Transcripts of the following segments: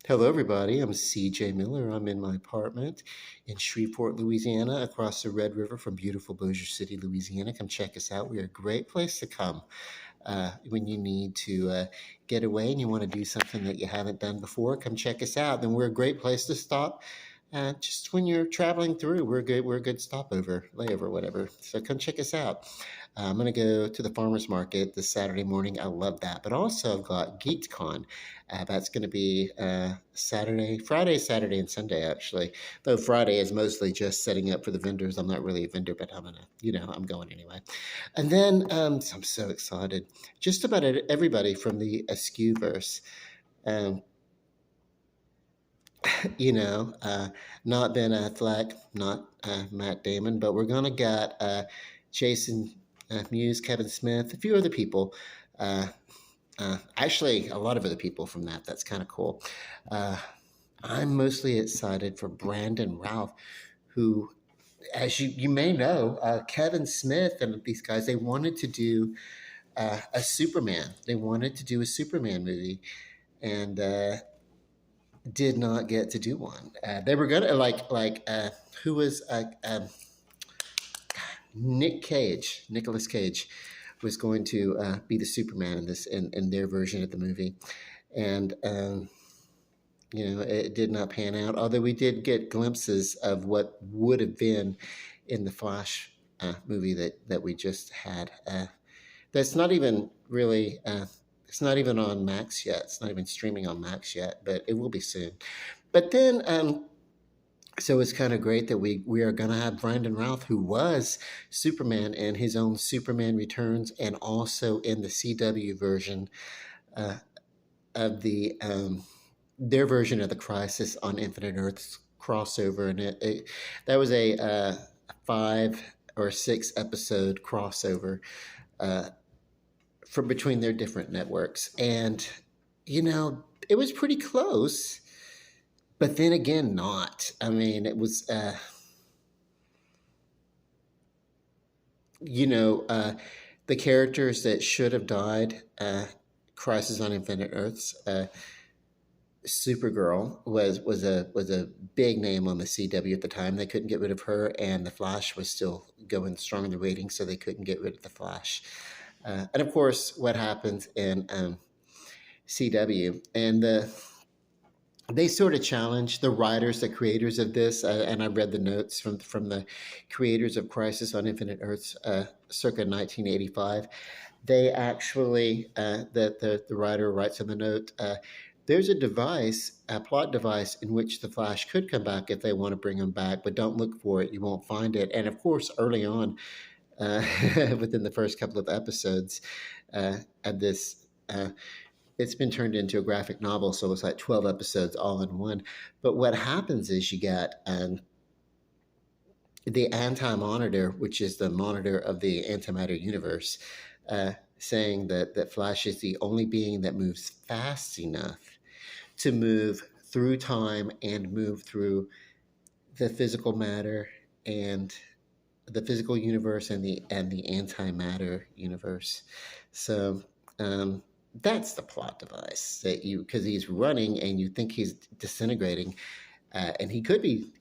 Hello, everybody. I'm CJ Miller. I'm in my apartment in Shreveport, Louisiana, across the Red River from beautiful Bossier City, Louisiana. Come check us out. We're a great place to come when you need to get away and you want to do something that you haven't done before. Come check us out. Then we're a great place to stop. Just when you're traveling through, we're good. We're a good stopover, layover, whatever. So come check us out. I'm going to go to the farmers market this Saturday morning. I love that. But also, I've got GeekCon. That's going to be Friday, Saturday, and Sunday, actually. Though Friday is mostly just setting up for the vendors. I'm not really a vendor, but I'm going anyway. And then I'm so excited. Just about everybody from the Askew-verse. Um, you know, uh, Not Ben Affleck, not Matt Damon, but we're gonna get Jason Mewes, Kevin Smith, a few other people. Uh, Actually, a lot of other people from that. That's kind of cool. Uh, I'm mostly excited for Brandon Ralph, who, as you may know, Kevin Smith and these guys, they wanted to do a Superman. They wanted to do a Superman movie, and did not get to do one. They were gonna who was Nicolas Cage was going to be the Superman in in their version of the movie, and it did not pan out. Although we did get glimpses of what would have been in the Flash movie that we just had. That's not even really. It's not even on Max yet. It's not even streaming on Max yet, but it will be soon. But then, so it's kind of great that we are going to have Brandon Routh, who was Superman in his own Superman Returns, and also in the CW version uh, of their version of the Crisis on Infinite Earths crossover, and that was a 5 or 6 episode crossover uh, from between their different networks, and it was pretty close. But then again, not. I mean, it was, you know, uh, the characters that should have died. Crisis on Infinite Earths. Supergirl was a big name on the CW at the time. They couldn't get rid of her, and the Flash was still going strong in the ratings, so they couldn't get rid of the Flash. And of course, what happens in CW and they sort of challenged the writers, the creators of this, and I read the notes from the creators of Crisis on Infinite Earths, circa 1985. They actually, the writer writes in the note, there's a plot device in which the Flash could come back if they want to bring him back, but don't look for it; you won't find it. And of course, early on, uh, within the first couple of episodes of this. It's been turned into a graphic novel, so it's like 12 episodes all in one. But what happens is you get the anti-monitor, which is the monitor of the antimatter universe, saying that Flash is the only being that moves fast enough to move through time and move through the physical matter and the physical universe and the antimatter universe. So that's the plot device that because he's running and you think he's disintegrating, and he could be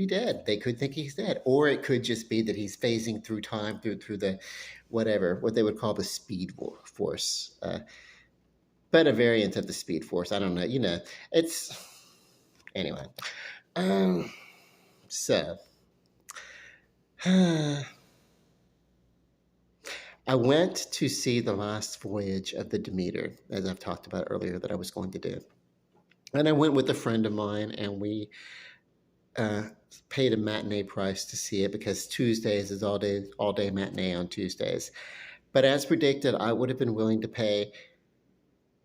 dead. They could think he's dead, or it could just be that he's phasing through time through the what they would call the speed force, but a variant of the speed force. I don't know. It's anyway. Um, so. I went to see the last voyage of the Demeter, as I've talked about earlier, that I was going to do. And I went with a friend of mine, and we uh, paid a matinee price to see it because Tuesdays is all day matinee on Tuesdays. But as predicted, I would have been willing to pay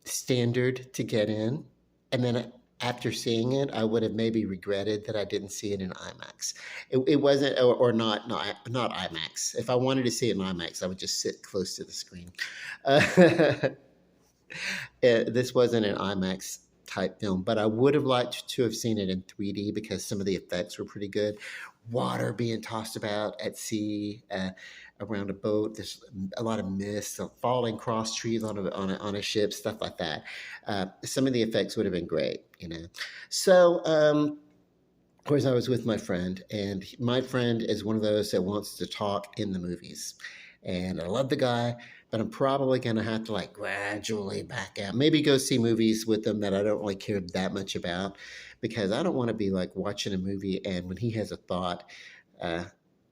standard to get in, and then after seeing it, I would have maybe regretted that I didn't see it in IMAX. It wasn't, or not IMAX. If I wanted to see it in IMAX, I would just sit close to the screen. Uh, this wasn't an IMAX type film, but I would have liked to have seen it in 3D because some of the effects were pretty good. Water being tossed about at sea, around a boat. There's a lot of mist, falling cross trees on a ship, stuff like that. Some of the effects would have been great, you know. So, of course, I was with my friend, and my friend is one of those that wants to talk in the movies. And I love the guy, but I'm probably going to have to like gradually back out. Maybe go see movies with him that I don't really care that much about, because I don't want to be like watching a movie and when he has a thought, uh,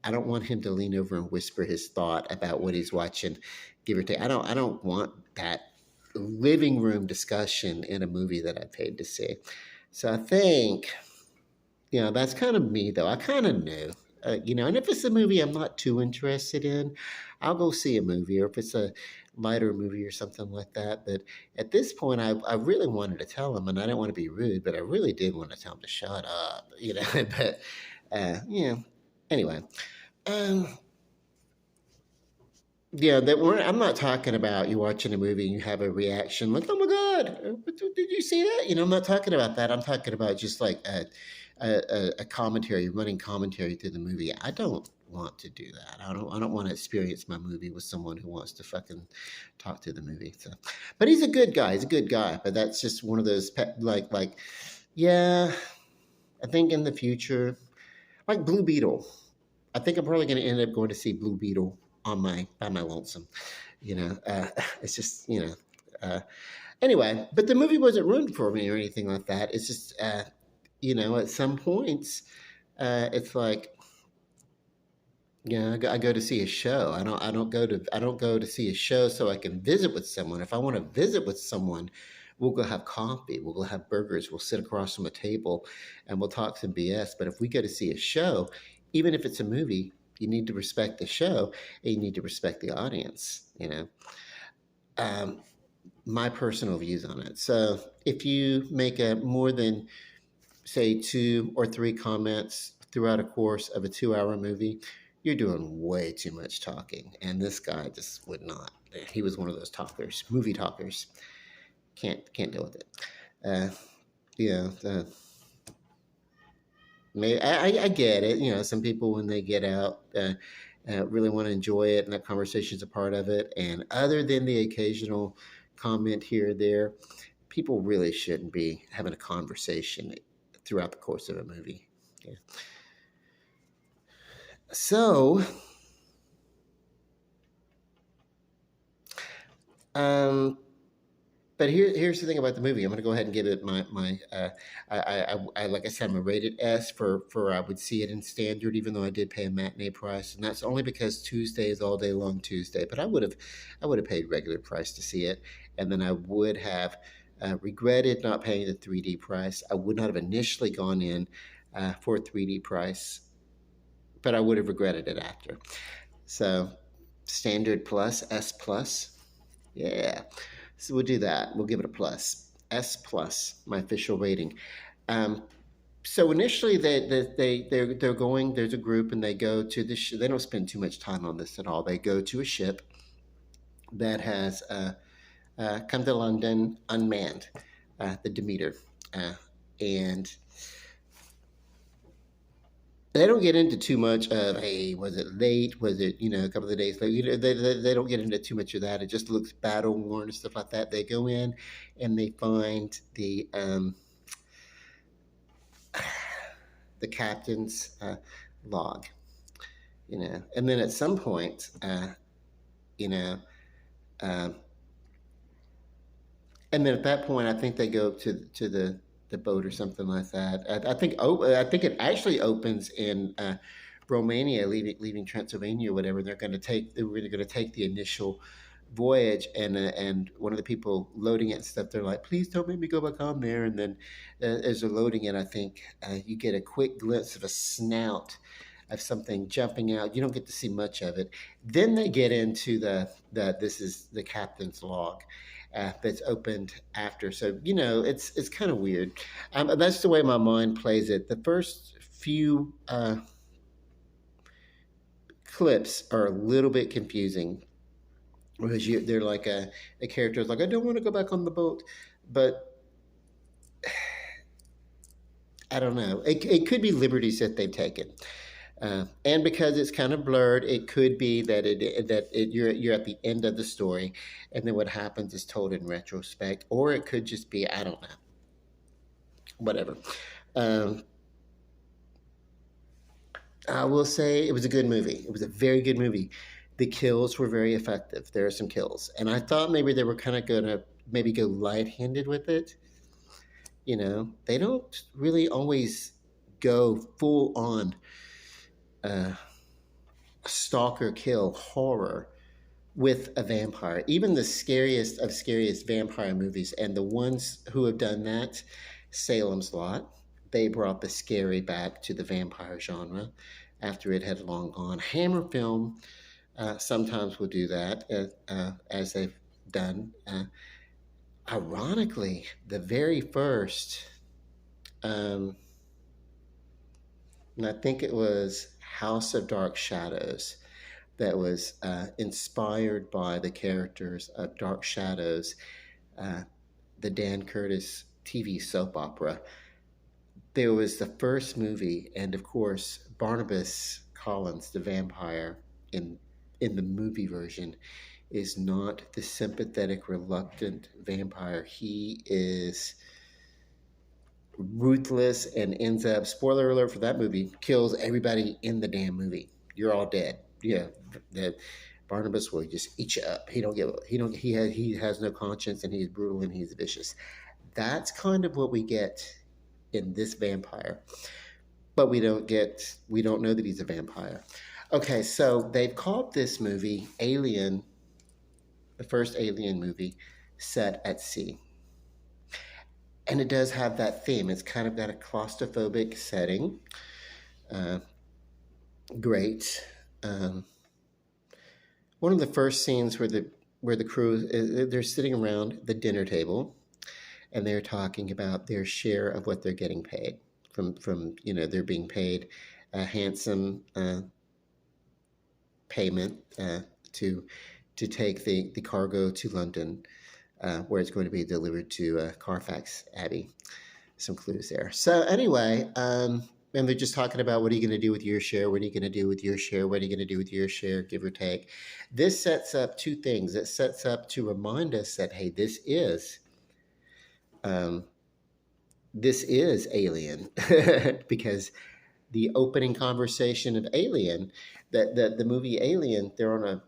I don't want him to lean over and whisper his thought about what he's watching, give or take. I don't want that living room discussion in a movie that I paid to see. So I think, that's kind of me, though. I kind of knew, and if it's a movie I'm not too interested in, I'll go see a movie, or if it's a lighter movie or something like that. But at this point, I really wanted to tell him, and I didn't want to be rude, but I really did want to tell him to shut up, but, yeah. Anyway, um, yeah, that we're, I'm not talking about you watching a movie and you have a reaction like, "Oh my God, did you see that?" I'm not talking about that. I'm talking about just like a commentary, running commentary through the movie. I don't want to do that. I don't want to experience my movie with someone who wants to fucking talk to the movie. So, but he's a good guy. He's a good guy. But that's just one of those yeah. I think in the future, like Blue Beetle. I think I'm probably going to end up going to see Blue Beetle on my by my lonesome. It's just Anyway, but the movie wasn't ruined for me or anything like that. It's just at some points, it's like I go to see a show. I don't go to see a show so I can visit with someone. If I want to visit with someone, we'll go have coffee. We'll go have burgers. We'll sit across from a table, and we'll talk some BS. But if we go to see a show, even if it's a movie, you need to respect the show and you need to respect the audience. Um, my personal views on it. So if you make a more than say 2 or 3 comments throughout a course of a 2-hour movie, you're doing way too much talking. And this guy just would not. He was one of those talkers, movie talkers. Can't deal with it. Uh, yeah, I get it. Some people when they get out really want to enjoy it, and that conversation is a part of it. And other than the occasional comment here or there, people really shouldn't be having a conversation throughout the course of a movie. Yeah. So, um, but here's the thing about the movie. I'm going to go ahead and give it my like I said, I'm a rated S for I would see it in standard, even though I did pay a matinee price, and that's only because Tuesday is all day long Tuesday. But I would have paid regular price to see it, and then I would have regretted not paying the 3D price. I would not have initially gone in for a 3D price, but I would have regretted it after. So standard plus, S plus, yeah. So we'll do that. We'll give it a plus. S plus, my official rating. Um, so initially they're going. There's a group and they go to the. They don't spend too much time on this at all. They go to a ship that has come to London unmanned, the Demeter, and they don't get into too much of, hey, was it late? Was it, a couple of days late? They don't get into too much of that. It just looks battle worn and stuff like that. They go in and they find the captain's log, and then at some point, you know, uh, and then at that point, I think they go to the boat or something like that. I think it actually opens in Romania, leaving Transylvania or whatever. They're really going to take the initial voyage, and one of the people loading it and stuff. They're like, "Please don't make me go back on there." And then as they're loading it, I think you get a quick glimpse of a snout of something jumping out. You don't get to see much of it. Then they get into the this is the captain's log that's opened after. So it's kind of weird. That's the way my mind plays it. The first few clips are a little bit confusing because they're like a character is like, I don't want to go back on the boat, but I don't know. It could be liberties that they've taken. And because it's kind of blurred, it could be that you're at the end of the story, and then what happens is told in retrospect, or it could just be, I don't know, whatever. Um, I will say it was a good movie. It was a very good movie. The kills were very effective. There are some kills, and I thought maybe they were kind of gonna maybe go light-handed with it. They don't really always go full on uh, stalker kill horror with a vampire. Even the scariest of scariest vampire movies, and the ones who have done that, Salem's Lot, they brought the scary back to the vampire genre after it had long gone. Hammer Film sometimes will do that, as they've done. Ironically, the very first, um, and I think it was House of Dark Shadows, that was inspired by the characters of Dark Shadows, uh, the Dan Curtis TV soap opera. There was the first movie, and of course, Barnabas Collins, the vampire in the movie version, is not the sympathetic, reluctant vampire. He is ruthless and ends up, spoiler alert for that movie, kills everybody in the damn movie. You're all dead. Yeah, the Barnabas will just eat you up. He has no conscience, and he's brutal and he's vicious. That's kind of what we get in this vampire. But we don't know that he's a vampire. Okay, so they've called this movie Alien, the first Alien movie set at sea. And it does have that theme. It's kind of got a claustrophobic setting. Uh, Great. Um, One of the first scenes where the crew they're sitting around the dinner table, and they're talking about their share of what they're getting paid from they're being paid a handsome payment to take the cargo to London, where it's going to be delivered to Carfax Abbey. Some clues there. So anyway, and they're just talking about, what are you going to do with your share? What are you going to do with your share? What are you going to do with your share, give or take? This sets up two things. It sets up to remind us that, hey, um, this is Alien, because the opening conversation of Alien, that the movie Alien, they're on a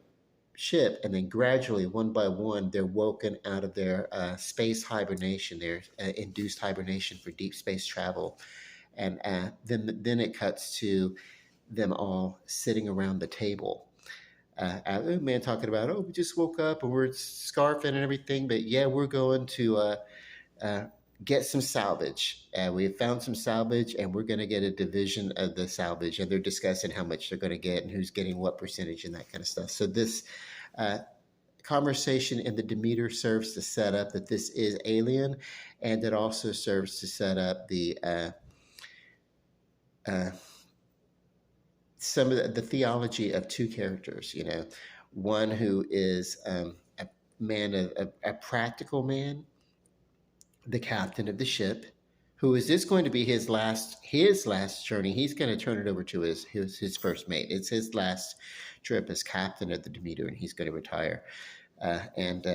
ship, and then gradually, one by one, they're woken out of their space hibernation, their induced hibernation for deep space travel, and then it cuts to them all sitting around the table. Man talking about, oh, we just woke up and we're scarfing and everything, but yeah, we're going to uh, get some salvage. We have found some salvage, and we're going to get a division of the salvage. And they're discussing how much they're going to get and who's getting what percentage and that kind of stuff. So this uh, conversation in the Demeter serves to set up that this is Alien, and it also serves to set up the uh, some of the theology of two characters. One who is a man, a practical man, the captain of the ship, who is this going to be his last journey. He's going to turn it over to his first mate. It's his last trip as captain of the Demeter, and he's going to retire. And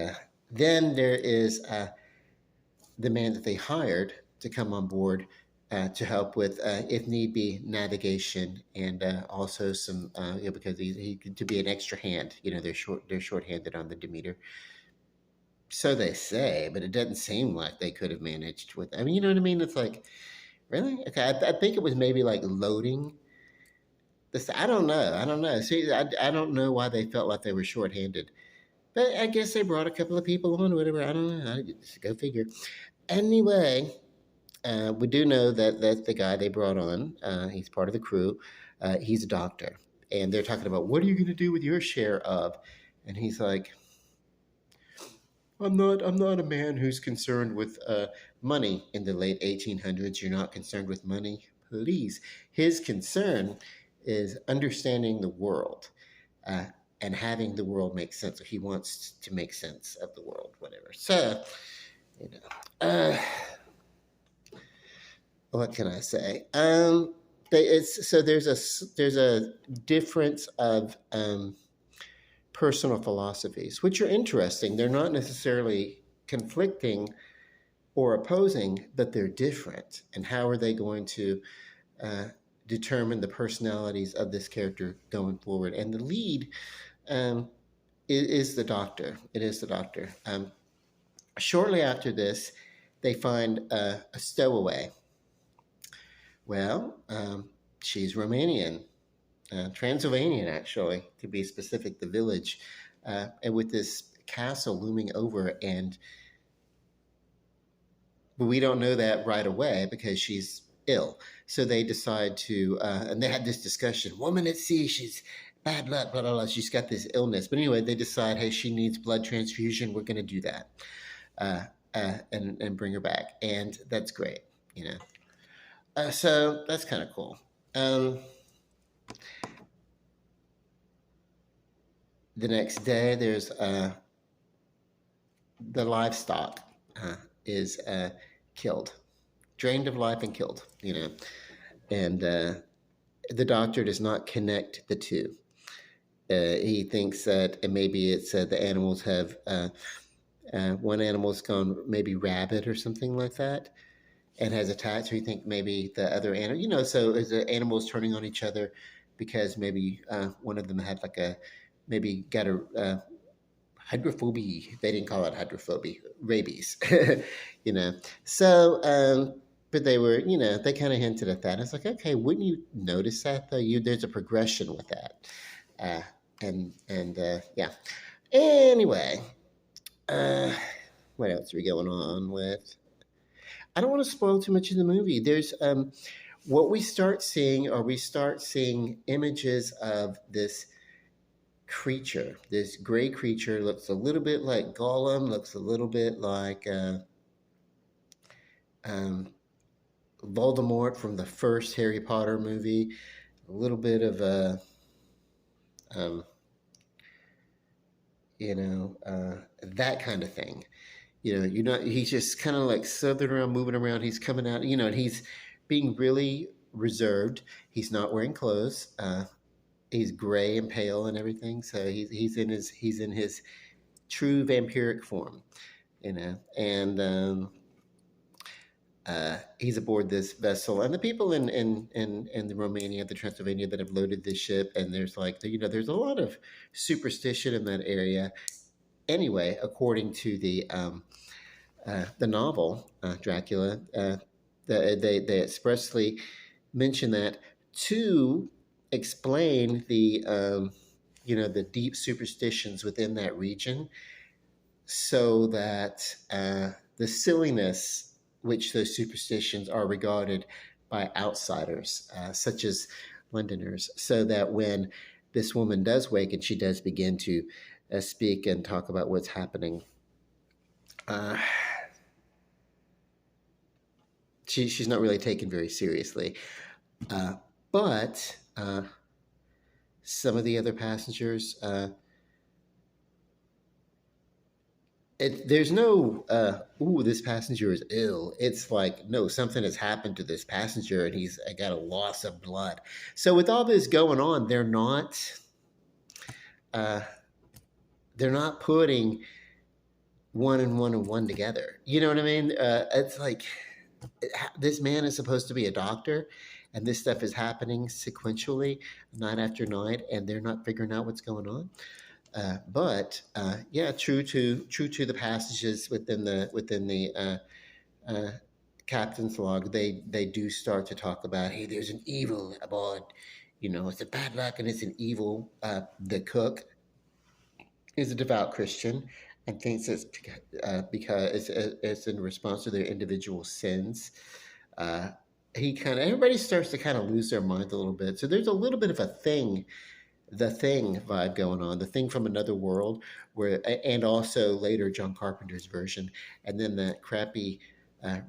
then there is the man that they hired to come on board to help with, if need be, navigation, and also some, because he to be an extra hand. They're shorthanded on the Demeter. So they say, but it doesn't seem like they could have managed with. I mean, you know what I mean? It's like, really? Okay, I think it was maybe like loading this. I don't know. I don't know. See, I don't know why they felt like they were shorthanded. But I guess they brought a couple of people on, or whatever. I don't know. Just go figure. Anyway, we do know that the guy they brought on, he's part of the crew. He's a doctor, and they're talking about, what are you going to do with your share of? And he's like, I'm not a man who's concerned with money. In the late 1800s, you're not concerned with money, please. His concern is understanding the world, uh, and having the world make sense. So he wants to make sense of the world, whatever. So, you know, what can I say? it's so there's a difference of personal philosophies, which are interesting. They're not necessarily conflicting or opposing, but they're different. And how are they going to uh, determine the personalities of this character going forward? And the lead um, is the doctor. It is the doctor. Shortly after this, they find a stowaway. Well, she's Romanian, Transylvanian, actually, to be specific, the village, and with this castle looming over. And but we don't know that right away because she's ill. So they decide to, and they had this discussion. Woman at sea, she's bad luck, blah blah blah. She's got this illness, but anyway, they decide, hey, she needs blood transfusion. We're going to do that, and bring her back, and that's great, you know. So that's kind of cool. Um, the next day, there's the livestock uh, is killed, drained of life and killed, you know, and the doctor does not connect the two. He thinks that maybe it's the animals have one animal's gone maybe rabid or something like that and has attacked. So he think maybe the other animal, you know, so is the animals turning on each other because maybe one of them had like a maybe got a hydrophobia. They didn't call it hydrophobia, rabies, you know. So, but they were, you know, they kind of hinted at that. It's like, okay, wouldn't you notice that though? There's a progression with that, uh, and yeah. Anyway, uh, what else are we going on with? I don't want to spoil too much of the movie. There's what we start seeing, or we start seeing images of this creature. This gray creature looks a little bit like Gollum, looks a little bit like um, Voldemort from the first Harry Potter movie, a little bit of a, um, that kind of thing. He's just kind of like southern around, moving around. He's coming out, and he's being really reserved. He's not wearing clothes. He's gray and pale and everything. So he's in his true vampiric form, and he's aboard this vessel, and the people in the Romania, the Transylvania, that have loaded this ship, and there's like, there's a lot of superstition in that area. Anyway, according to the novel Dracula, they expressly mention that to explain the deep superstitions within that region, so that the silliness which those superstitions are regarded by outsiders, such as Londoners, so that when this woman does wake and she does begin to speak and talk about what's happening, uh, she's not really taken very seriously. But some of the other passengers, there's no, ooh, this passenger is ill. It's like, no, something has happened to this passenger and he's got a loss of blood. So with all this going on, uh, they're not putting one and one together. You know what I mean? It's like, this man is supposed to be a doctor, and this stuff is happening sequentially, night after night, and they're not figuring out what's going on. But yeah, true to the passages within the uh, captain's log, they do start to talk about, hey, there's an evil aboard. It's a bad luck and it's an evil. The cook is a devout Christian and thinks it's because it's in response to their individual sins. Uh, everybody starts to kind of lose their mind a little bit. So there's a little bit of the thing vibe going on, the thing from another world, and also later John Carpenter's version, and then that crappy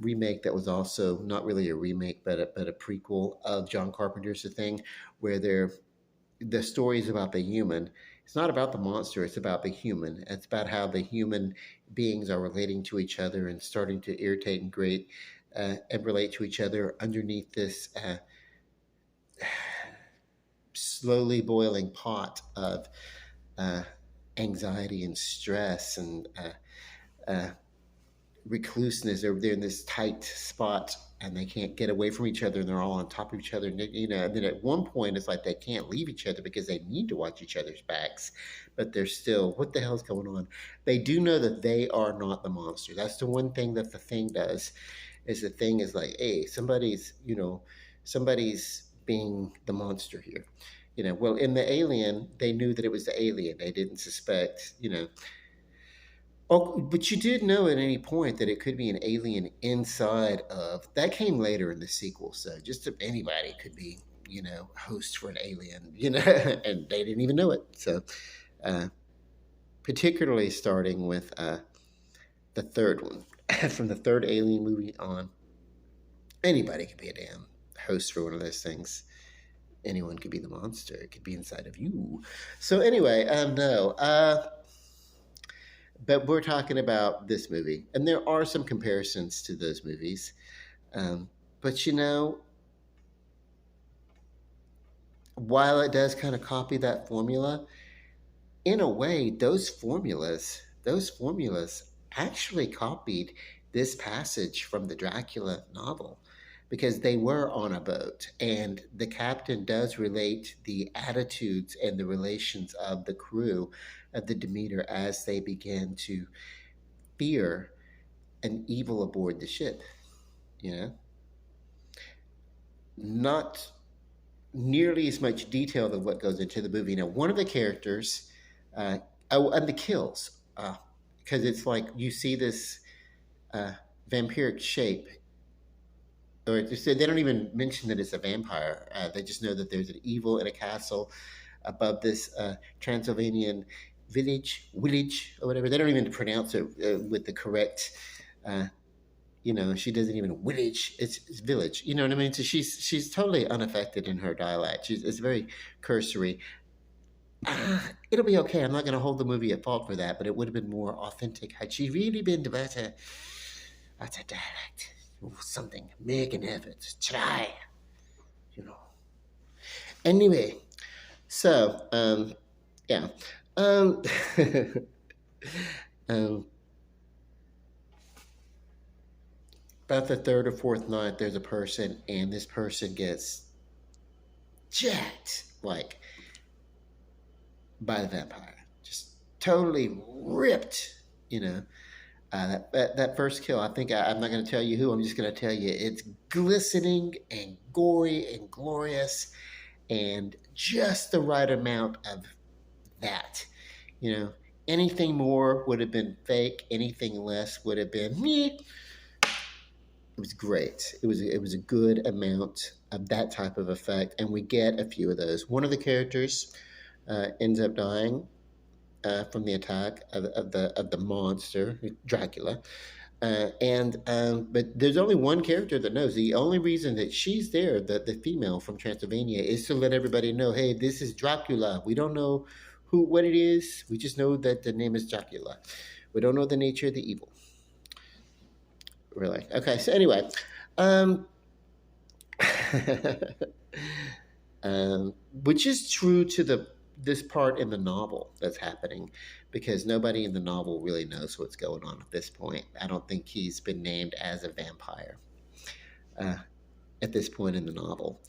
remake that was also not really a remake, but a prequel of John Carpenter's The Thing, where the story is about the human. It's not about the monster, it's about the human. It's about how the human beings are relating to each other and starting to irritate and grate and relate to each other underneath this slowly boiling pot of uh, anxiety and stress and recluseness. They're in this tight spot and they can't get away from each other and they're all on top of each other. And, and then at one point it's like they can't leave each other because they need to watch each other's backs, but they're still, what the hell's going on? They do know that they are not the monster. That's the one thing that the thing does is the thing is like, hey, somebody's being the monster here. Well, in the alien, they knew that it was the alien. They didn't suspect, Oh, but you did know at any point that it could be an alien inside of that came later in the sequel. So just anybody could be, host for an alien, and they didn't even know it. So, uh, particularly starting with the third one, from the third Alien movie on, anybody could be a damn host for one of those things. Anyone could be the monster. It could be inside of you. So anyway, no. But we're talking about this movie, and there are some comparisons to those movies. But while it does kind of copy that formula, in a way, those formulas actually copied this passage from the Dracula novel because they were on a boat and the captain does relate the attitudes and the relations of the crew of the Demeter as they begin to fear an evil aboard the ship, you know not nearly as much detail than what goes into the movie. Now, one of the characters, oh, and the kills, because it's like you see this uh, vampiric shape, or they don't even mention that it's a vampire. They just know that there's an evil in a castle above this Transylvanian village, or whatever. They don't even pronounce it with the correct. Uh, she doesn't even village. It's village. You know what I mean? So she's totally unaffected in her dialect. It's very cursory. It'll be okay. I'm not going to hold the movie at fault for that, but it would have been more authentic had she really been Demeter. That's a dialect. Something. Make an effort. Try. You know. Anyway, so yeah. Um, um, about the third or fourth night, there's a person, and this person gets jacked, like by the vampire, just totally ripped. You know, that first kill. I think I'm not going to tell you who. I'm just going to tell you it's glistening and gory and glorious, and just the right amount of that. You know, anything more would have been fake. Anything less would have been me. It was great. It was a good amount of that type of effect, and we get a few of those. One of the characters ends up dying from the attack of the monster Dracula, and but there's only one character that knows. The only reason that she's there, the female from Transylvania, is to let everybody know, hey, this is Dracula. We don't know what it is. We just know that the name is Dracula. We don't know the nature of the evil. Really? Okay. So anyway, um, which is true to this part in the novel that's happening, because nobody in the novel really knows what's going on at this point. I don't think he's been named as a vampire uh, at this point in the novel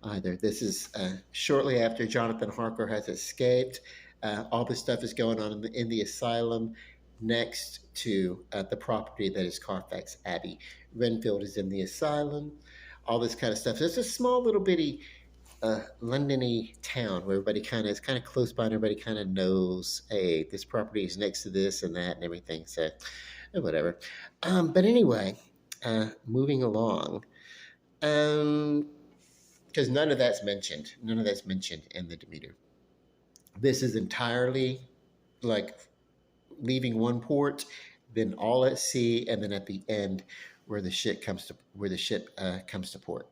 either. This is shortly after Jonathan Harker has escaped. All this stuff is going on in the asylum next to the property that is Carfax Abbey. Renfield is in the asylum, all this kind of stuff. So it's a small little bitty Londony town where everybody is kind of close by and everybody kind of knows, hey, this property is next to this and that and everything. So whatever. But anyway, moving along, because none of that's mentioned. None of that's mentioned in the Demeter. This is entirely like leaving one port, then all at sea, and then at the end where the ship comes to port.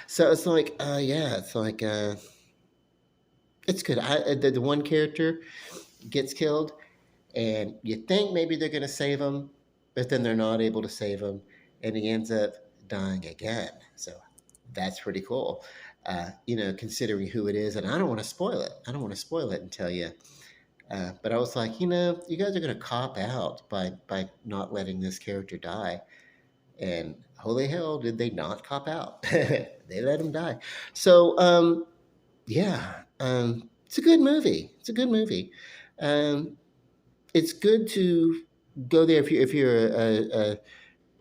So it's like, yeah, it's like it's good. The one character gets killed, and you think maybe they're going to save him, but then they're not able to save him, and he ends up dying again. So that's pretty cool. considering who it is. And I don't want to spoil it. I don't want to spoil it and tell you. But I was like, you guys are going to cop out by not letting this character die. And holy hell, did they not cop out? They let him die. So, yeah, it's a good movie. It's a good movie. Um, it's good to go there if you're a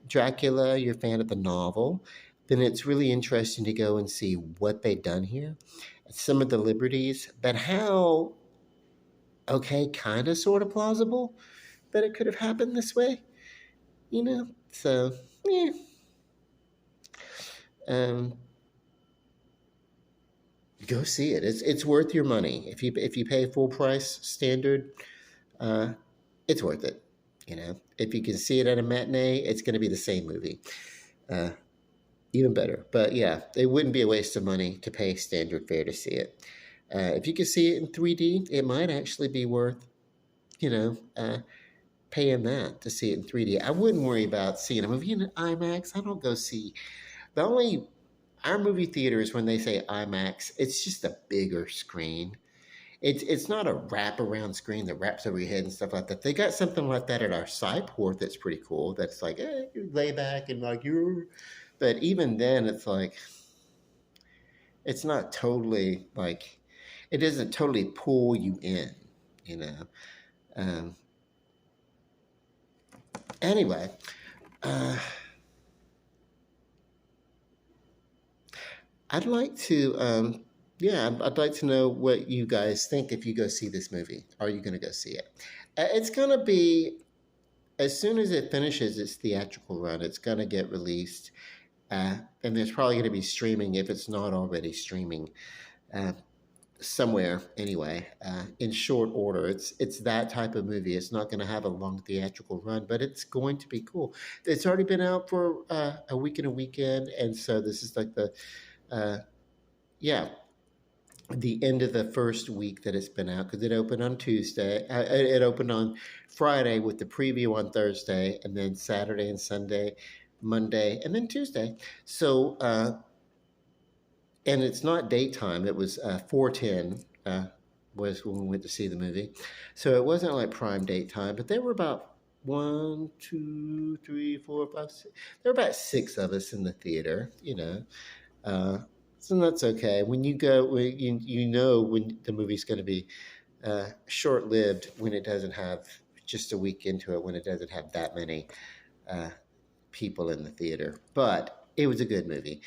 Dracula, you're a fan of the novel, then it's really interesting to go and see what they've done here, some of the liberties, but how okay, kind of sort of plausible that it could have happened this way, you know. So yeah, um, go see it. It's worth your money if you pay full price standard. Uh, it's worth it. If you can see it at a matinee, it's going to be the same movie. Uh, Even better. But yeah, it wouldn't be a waste of money to pay standard fare to see it. If you can see it in 3D, it might actually be worth, you know, uh, paying that to see it in 3D. I wouldn't worry about seeing a movie in IMAX. I don't go see the only our movie theaters when they say IMAX, it's just a bigger screen. It's not a wraparound screen that wraps over your head and stuff like that. They got something like that at our Cyport that's pretty cool. That's like, you lay back and like you're. But even then, it's like it's not totally like it doesn't totally pull you in, you know. Um, anyway, uh, I'd like to, yeah, I'd like to know what you guys think if you go see this movie. Are you going to go see it? It's going to be as soon as it finishes its theatrical run, it's going to get released, and there's probably going to be streaming if it's not already streaming. Uh, Somewhere anyway, in short order. It's that type of movie. It's not going to have a long theatrical run, but it's going to be cool. It's already been out for a week and a weekend, and so this is like the uh, yeah, the end of the first week that it's been out because it opened on Tuesday. It opened on Friday with the preview on Thursday, and then Saturday and Sunday, Monday, and then Tuesday. So and it's not daytime. It was 4:10 was when we went to see the movie, so it wasn't like prime date time. But there were about one, two, three, four, five, six. There were about six of us in the theater. Uh, so that's okay. When you go, you know when the movie's going to be short lived when it doesn't have just a week into it when it doesn't have that many uh, people in the theater. But it was a good movie.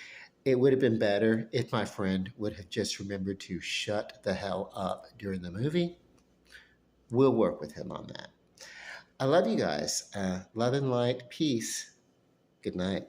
It would have been better if my friend would have just remembered to shut the hell up during the movie. We'll work with him on that. I love you guys. Love and light. Peace. Good night.